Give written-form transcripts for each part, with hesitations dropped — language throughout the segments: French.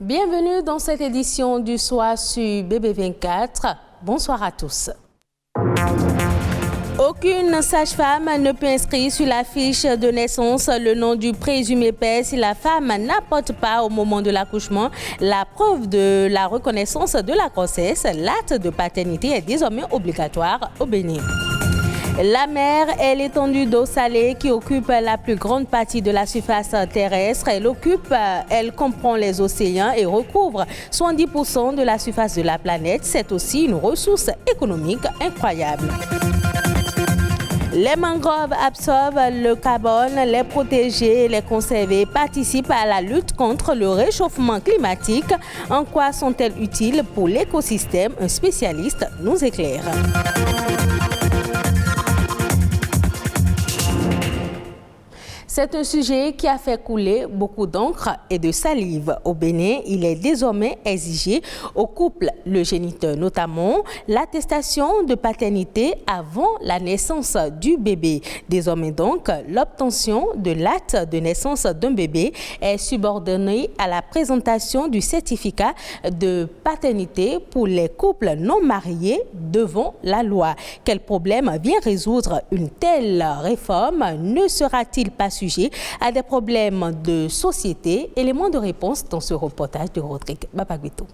Bienvenue dans cette édition du soir sur BB24. Bonsoir à tous. Aucune sage-femme ne peut inscrire sur la fiche de naissance le nom du présumé père si la femme n'apporte pas au moment de l'accouchement la preuve de la reconnaissance de la grossesse. L'acte de paternité est désormais obligatoire au Bénin. La mer est l'étendue d'eau salée qui occupe la plus grande partie de la surface terrestre. Elle comprend les océans et recouvre 70% de la surface de la planète. C'est aussi une ressource économique incroyable. Les mangroves absorbent le carbone, les protéger et les conserver participent à la lutte contre le réchauffement climatique. En quoi sont-elles utiles pour l'écosystème? Un spécialiste nous éclaire. C'est un sujet qui a fait couler beaucoup d'encre et de salive. Au Bénin, il est désormais exigé aux couples, le géniteur notamment, l'attestation de paternité avant la naissance du bébé. Désormais donc, l'obtention de l'acte de naissance d'un bébé est subordonnée à la présentation du certificat de paternité pour les couples non mariés devant la loi. Quel problème vient résoudre une telle réforme? Ne sera-t-il pas sujet à des problèmes de société? Élément de réponse dans ce reportage de Rodrigue Babaguito.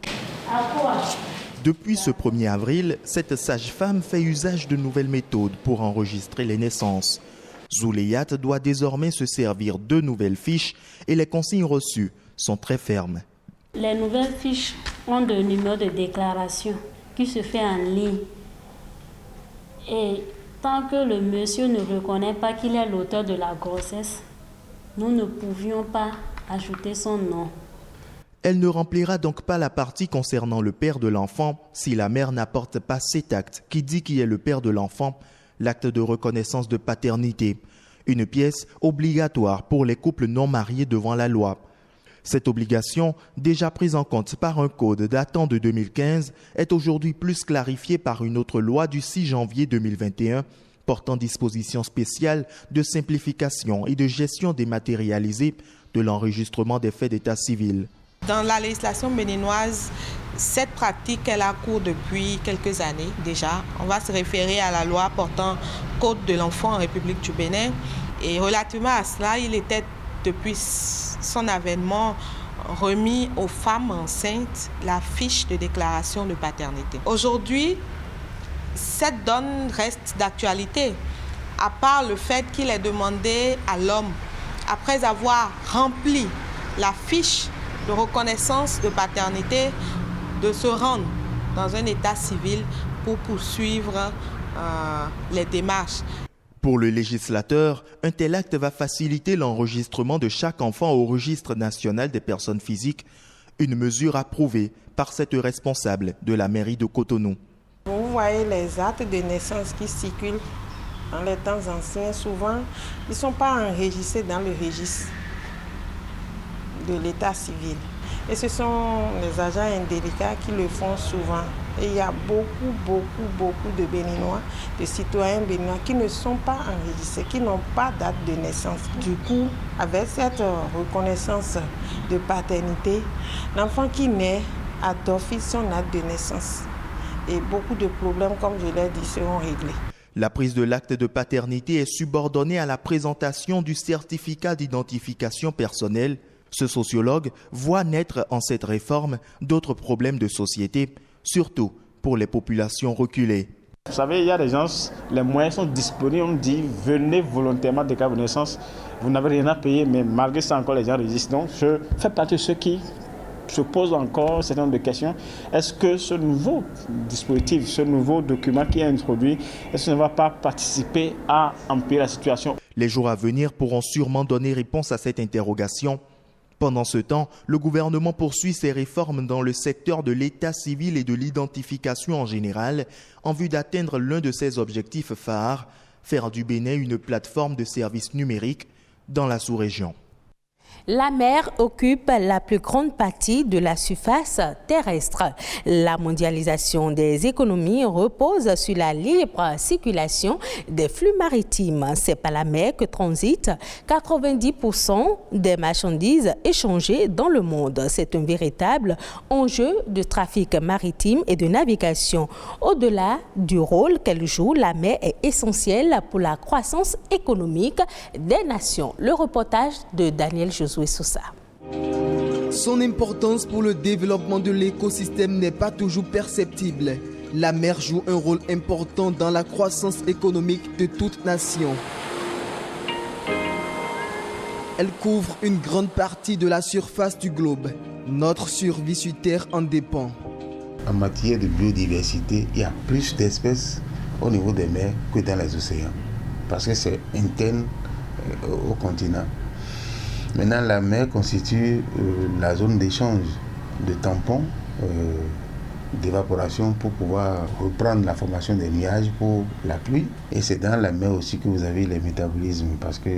Depuis ce 1er avril, cette sage-femme fait usage de nouvelles méthodes pour enregistrer les naissances. Zouleyat doit désormais se servir de nouvelles fiches et les consignes reçues sont très fermes. Les nouvelles fiches ont de numéros de déclaration qui se fait en ligne. Et tant que le monsieur ne reconnaît pas qu'il est l'auteur de la grossesse, nous ne pouvions pas ajouter son nom. Elle ne remplira donc pas la partie concernant le père de l'enfant si la mère n'apporte pas cet acte qui dit qui est le père de l'enfant, l'acte de reconnaissance de paternité, une pièce obligatoire pour les couples non mariés devant la loi. Cette obligation, déjà prise en compte par un code datant de 2015, est aujourd'hui plus clarifiée par une autre loi du 6 janvier 2021 portant dispositions spéciales de simplification et de gestion dématérialisée de l'enregistrement des faits d'état civil. Dans la législation béninoise, cette pratique elle a cours depuis quelques années déjà. On va se référer à la loi portant Code de l'enfant en République du Bénin. Et relativement à cela, il était depuis son avènement remis aux femmes enceintes la fiche de déclaration de paternité. Aujourd'hui, cette donne reste d'actualité, à part le fait qu'il est demandé à l'homme, après avoir rempli la fiche de reconnaissance de paternité, de se rendre dans un état civil pour poursuivre les démarches. Pour le législateur, un tel acte va faciliter l'enregistrement de chaque enfant au registre national des personnes physiques, une mesure approuvée par cette responsable de la mairie de Cotonou. Vous voyez les actes de naissance qui circulent dans les temps anciens, souvent, ils ne sont pas enregistrés dans le registre de l'état civil. Et ce sont les agents indélicats qui le font souvent. Et il y a beaucoup de Béninois, de citoyens béninois qui ne sont pas enregistrés, qui n'ont pas date de naissance. Du coup, avec cette reconnaissance de paternité, l'enfant qui naît a d'office son acte de naissance. Et beaucoup de problèmes, comme je l'ai dit, seront réglés. La prise de l'acte de paternité est subordonnée à la présentation du certificat d'identification personnelle. Ce sociologue voit naître en cette réforme d'autres problèmes de société, surtout pour les populations reculées. Vous savez, il y a des gens, les moyens sont disponibles, on dit venez volontairement déclarer vos naissances, vous n'avez rien à payer, mais malgré ça encore les gens résistent. Donc je fais partie de ceux qui se posent encore un certain nombre de questions. Est-ce que ce nouveau dispositif, ce nouveau document qui est introduit, est-ce que ça ne va pas participer à empirer la situation? Les jours à venir pourront sûrement donner réponse à cette interrogation. Pendant ce temps, le gouvernement poursuit ses réformes dans le secteur de l'état civil et de l'identification en général, en vue d'atteindre l'un de ses objectifs phares, faire du Bénin une plateforme de services numériques dans la sous-région. La mer occupe la plus grande partie de la surface terrestre. La mondialisation des économies repose sur la libre circulation des flux maritimes. C'est par la mer que transitent 90% des marchandises échangées dans le monde. C'est un véritable enjeu de trafic maritime et de navigation. Au-delà du rôle qu'elle joue, la mer est essentielle pour la croissance économique des nations. Le reportage de Daniel Josué Sousa. Son importance pour le développement de l'écosystème n'est pas toujours perceptible. La mer joue un rôle important dans la croissance économique de toute nation. Elle couvre une grande partie de la surface du globe. Notre survie sur Terre en dépend. En matière de biodiversité, il y a plus d'espèces au niveau des mers que dans les océans, parce que c'est interne au continent. Maintenant, la mer constitue la zone d'échange de tampons, d'évaporation pour pouvoir reprendre la formation des nuages pour la pluie. Et c'est dans la mer aussi que vous avez les métabolismes, parce que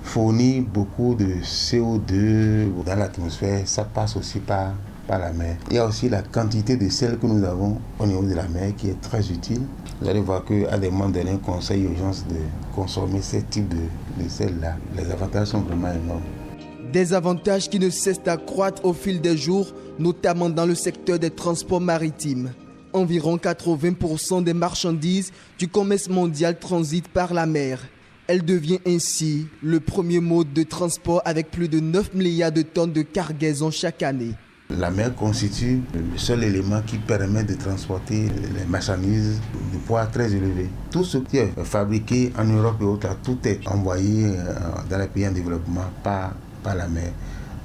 fournit beaucoup de CO2 dans l'atmosphère, ça passe aussi par la mer. Il y a aussi la quantité de sel que nous avons au niveau de la mer qui est très utile. Vous allez voir qu'à des moments donnés, on conseille aux gens de consommer ce type de sel-là. Les avantages sont vraiment énormes. Des avantages qui ne cessent d'accroître au fil des jours, notamment dans le secteur des transports maritimes. Environ 80% des marchandises du commerce mondial transitent par la mer. Elle devient ainsi le premier mode de transport avec plus de 9 milliards de tonnes de cargaison chaque année. La mer constitue le seul élément qui permet de transporter les marchandises de poids très élevé. Tout ce qui est fabriqué en Europe et autres, tout est envoyé dans les pays en développement par la mer.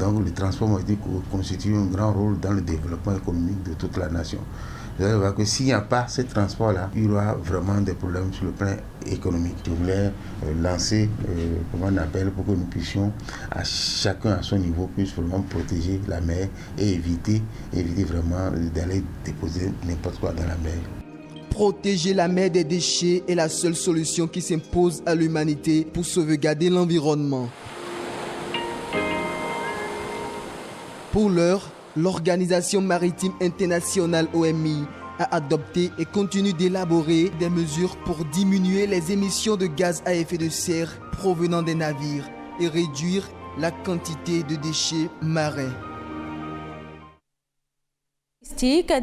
Donc le transport maritime constitue un grand rôle dans le développement économique de toute la nation. Vous allez voir que s'il n'y a pas ce transport-là, il y aura vraiment des problèmes sur le plan économique. Je voulais lancer, comment on appelle, pour que nous puissions, à chacun à son niveau, puisse vraiment protéger la mer et éviter vraiment d'aller déposer n'importe quoi dans la mer. Protéger la mer des déchets est la seule solution qui s'impose à l'humanité pour sauvegarder l'environnement. Pour l'heure, l'Organisation maritime internationale OMI a adopté et continue d'élaborer des mesures pour diminuer les émissions de gaz à effet de serre provenant des navires et réduire la quantité de déchets marins.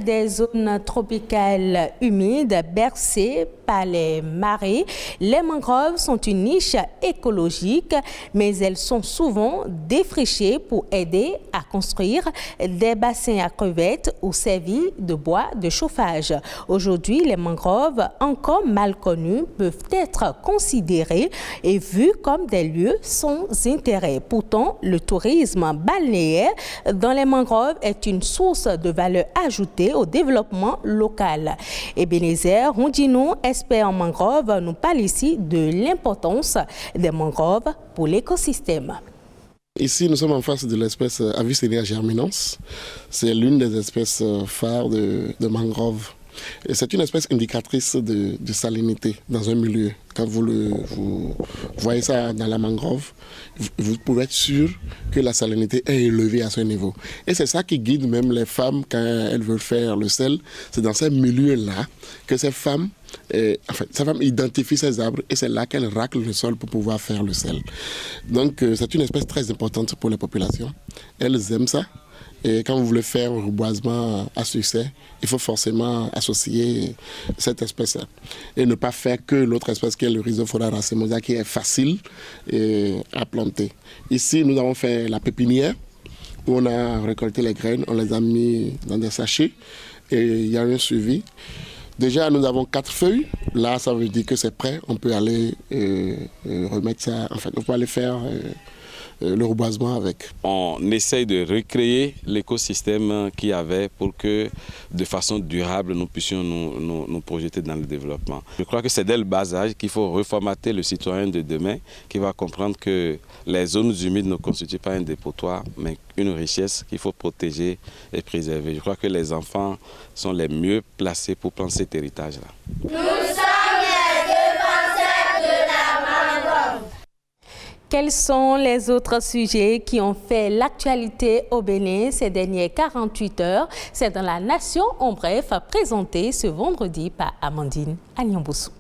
Des zones tropicales humides bercées par les marées, les mangroves sont une niche écologique, mais elles sont souvent défrichées pour aider à construire des bassins à crevettes ou servir de bois de chauffage. Aujourd'hui, les mangroves, encore mal connues, peuvent être considérées et vues comme des lieux sans intérêt. Pourtant, le tourisme balnéaire dans les mangroves est une source de valeur ajoutée au développement local. Ebenezer Rondino, expert en mangroves, nous parle ici de l'importance des mangroves pour l'écosystème. Ici, nous sommes en face de l'espèce Avicennia germinans. C'est l'une des espèces phares de mangroves. Et c'est une espèce indicatrice de salinité dans un milieu. Quand vous voyez ça dans la mangrove, vous pouvez être sûr que la salinité est élevée à ce niveau. Et c'est ça qui guide même les femmes quand elles veulent faire le sel. C'est dans ces milieux-là que ces femmes identifient ces arbres et c'est là qu'elles raclent le sol pour pouvoir faire le sel. Donc c'est une espèce très importante pour les populations. Elles aiment ça. Et quand vous voulez faire un reboisement à succès, il faut forcément associer cette espèce-là. Et ne pas faire que l'autre espèce qui est le Rhizophora racemosa, qui est facile à planter. Ici, nous avons fait la pépinière, où on a récolté les graines, on les a mis dans des sachets et il y a un suivi. Déjà, nous avons 4 feuilles. Là, ça veut dire que c'est prêt. On peut aller remettre ça, on peut aller faire le reboisement avec. On essaye de recréer l'écosystème qu'il y avait pour que de façon durable nous puissions nous projeter dans le développement. Je crois que c'est dès le bas âge qu'il faut reformater le citoyen de demain qui va comprendre que les zones humides ne constituent pas un dépotoir mais une richesse qu'il faut protéger et préserver. Je crois que les enfants sont les mieux placés pour prendre cet héritage-là. Quels sont les autres sujets qui ont fait l'actualité au Bénin ces dernières 48 heures? C'est dans La Nation en bref, présenté ce vendredi par Amandine Agnamboussou.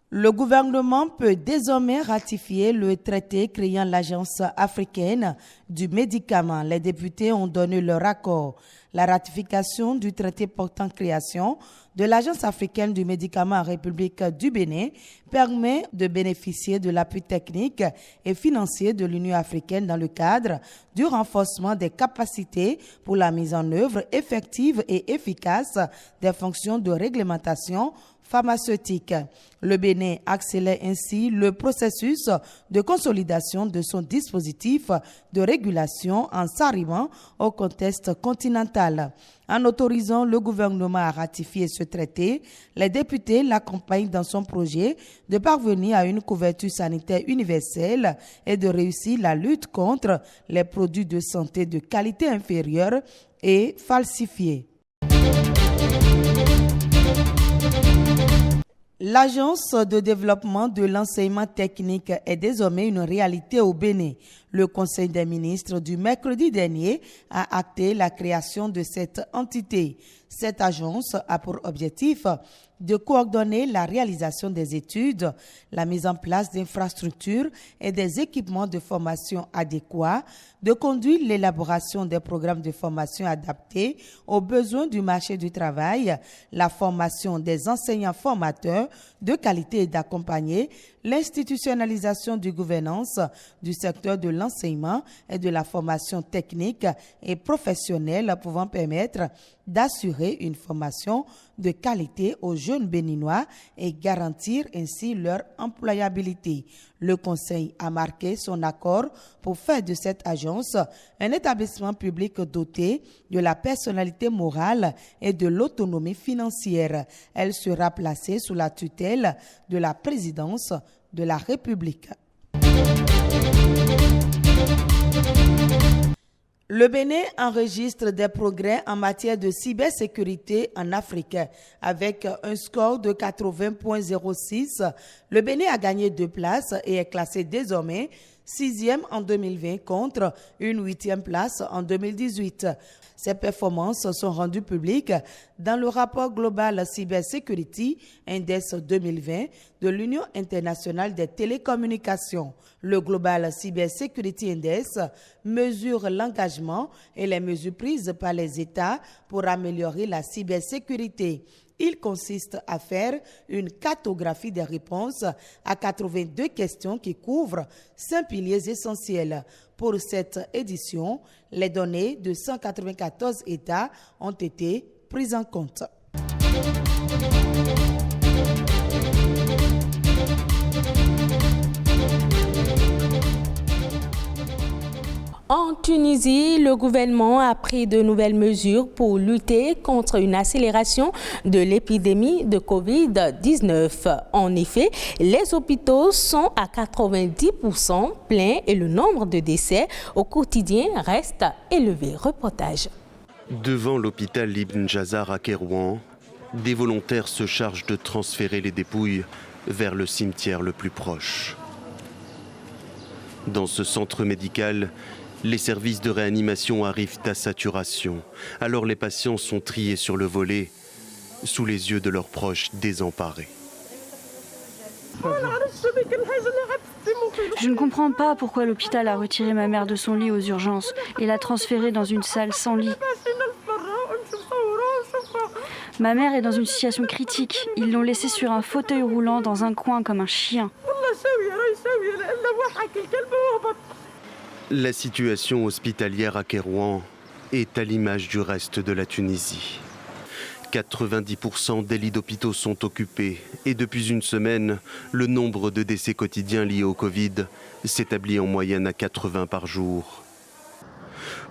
Le gouvernement peut désormais ratifier le traité créant l'Agence africaine du médicament. Les députés ont donné leur accord. La ratification du traité portant création de l'Agence africaine du médicament en République du Bénin permet de bénéficier de l'appui technique et financier de l'Union africaine dans le cadre du renforcement des capacités pour la mise en œuvre effective et efficace des fonctions de réglementation pharmaceutique. Le Bénin accélère ainsi le processus de consolidation de son dispositif de régulation en s'arrimant au contexte continental. En autorisant le gouvernement à ratifier ce traité, les députés l'accompagnent dans son projet de parvenir à une couverture sanitaire universelle et de réussir la lutte contre les produits de santé de qualité inférieure et falsifiés. L'Agence de développement de l'enseignement technique est désormais une réalité au Bénin. Le Conseil des ministres du mercredi dernier a acté la création de cette entité. Cette agence a pour objectif de coordonner la réalisation des études, la mise en place d'infrastructures et des équipements de formation adéquats, de conduire l'élaboration des programmes de formation adaptés aux besoins du marché du travail, la formation des enseignants formateurs de qualité et d'accompagner l'institutionnalisation du gouvernance du secteur de l'enseignement et de la formation technique et professionnelle pouvant permettre d'assurer une formation de qualité aux jeunes béninois et garantir ainsi leur employabilité. Le Conseil a marqué son accord pour faire de cette agence un établissement public doté de la personnalité morale et de l'autonomie financière. Elle sera placée sous la tutelle de la présidence de la République. Le Bénin enregistre des progrès en matière de cybersécurité en Afrique. Avec un score de 80.06, le Bénin a gagné 2 places et est classé désormais 6e en 2020 contre une 8e place en 2018. Ces performances sont rendues publiques dans le rapport Global Cybersecurity Index 2020 de l'Union internationale des télécommunications. Le Global Cybersecurity Index mesure l'engagement et les mesures prises par les États pour améliorer la cybersécurité. Il consiste à faire une cartographie des réponses à 82 questions qui couvrent 5 piliers essentiels. Pour cette édition, les données de 194 États ont été prises en compte. En Tunisie, le gouvernement a pris de nouvelles mesures pour lutter contre une accélération de l'épidémie de Covid-19. En effet, les hôpitaux sont à 90% pleins et le nombre de décès au quotidien reste élevé. Reportage. Devant l'hôpital Ibn Jazar à Kérouan, des volontaires se chargent de transférer les dépouilles vers le cimetière le plus proche. Dans ce centre médical, les services de réanimation arrivent à saturation. Alors les patients sont triés sur le volet, sous les yeux de leurs proches désemparés. Je ne comprends pas pourquoi l'hôpital a retiré ma mère de son lit aux urgences et l'a transférée dans une salle sans lit. Ma mère est dans une situation critique. Ils l'ont laissée sur un fauteuil roulant dans un coin comme un chien. La situation hospitalière à Kérouan est à l'image du reste de la Tunisie. 90% des lits d'hôpitaux sont occupés et depuis une semaine, le nombre de décès quotidiens liés au Covid s'établit en moyenne à 80 par jour.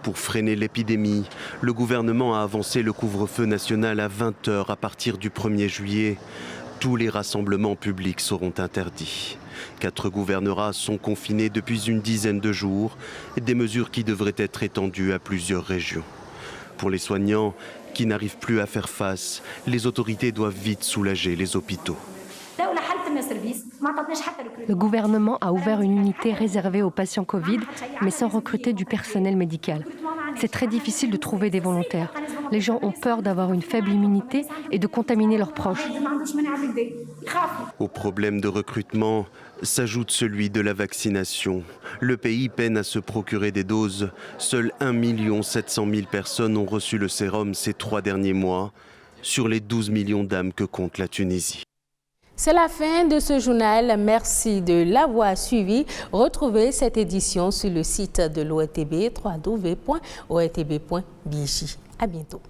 Pour freiner l'épidémie, le gouvernement a avancé le couvre-feu national à 20h à partir du 1er juillet. Tous les rassemblements publics seront interdits. 4 gouvernorats sont confinés depuis une dizaine de jours, des mesures qui devraient être étendues à plusieurs régions. Pour les soignants qui n'arrivent plus à faire face, les autorités doivent vite soulager les hôpitaux. Le gouvernement a ouvert une unité réservée aux patients Covid, mais sans recruter du personnel médical. C'est très difficile de trouver des volontaires. Les gens ont peur d'avoir une faible immunité et de contaminer leurs proches. Au problème de recrutement s'ajoute celui de la vaccination. Le pays peine à se procurer des doses. Seuls 1 700 000 personnes ont reçu le sérum ces 3 derniers mois, sur les 12 millions d'âmes que compte la Tunisie. C'est la fin de ce journal. Merci de l'avoir suivi. Retrouvez cette édition sur le site de l'ORTB, www.ortb.bj. À bientôt.